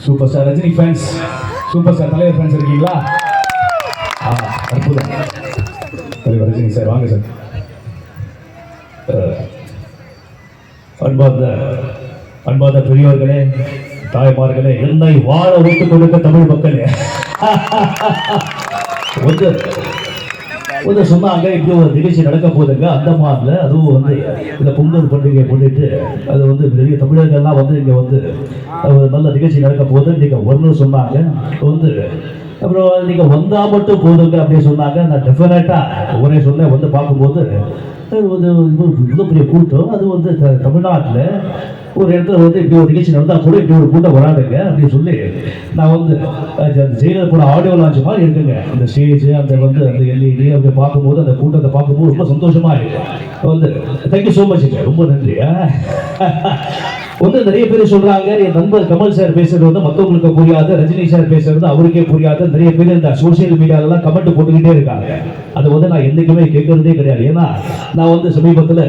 Super star Rajini fans, super star தலைவர் fans இருக்கீங்களா? அற்புதம். தலைவர் ரஜினி சார் வாங்க சார். அன்பார்ந்த பெரியவர்களே, தாய்மார்களே, என்னை வாழ வைத்துக் கொடுக்க தமிழ் மக்களே, வந்து சொன்னாங்க இப்படி ஒரு நிகழ்ச்சி நடக்க போதுங்க அந்தமான்ல. அதுவும் வந்து இந்த பொங்கல் பண்டிகை முன்னிட்டு அது வந்து பெரிய தமிழர்கள்லாம் வந்து இங்கே வந்து நல்ல நிகழ்ச்சி நடக்க போது நீங்கள் வரணும்னு சொன்னாங்க. வந்து அப்புறம் நீங்கள் வந்தால் மட்டும் போதுங்க அப்படின்னு சொன்னாங்க. நான் டெஃபினட்டாக ஒரே சொன்னேன். வந்து பார்க்கும்போது இவ்வளோ பெரிய கூட்டம், அது வந்து தமிழ்நாட்டில் ஒரு இடத்துல வந்து இப்படி ஒரு நிகழ்ச்சி நடந்தால் கூட இப்படி ஒரு கூட்டம் வராதுங்க அப்படின்னு சொல்லி நான் வந்து அந்த ஜெயிலர் கூட ஆடியோ லான்ச் மாதிரி இருக்குங்க. அந்த ஸ்டேஜ் அந்த வந்து அந்த எல்இடி அப்படி பார்க்கும்போது அந்த கூட்டத்தை பார்க்கும்போது ரொம்ப சந்தோஷமா இருக்கு. வந்து தேங்க்யூ ஸோ மச்சுங்க, ரொம்ப நன்றி. வந்து நிறைய பேர் சொல்றாங்க என் நண்பர் கமல் சார் பேசுறது வந்து மற்றவங்களுக்கு புரியாது, ரஜினி சார் பேசுறது அவருக்கே புரியாது. நிறைய பேர் இந்த சோசியல் மீடியாலலாம் கமெண்ட் போட்டுக்கிட்டே இருக்காங்க. அதை வந்து நான் என்றைக்குமே கேட்கறதே கிடையாது. ஏன்னா நான் வந்து சமீபத்தில்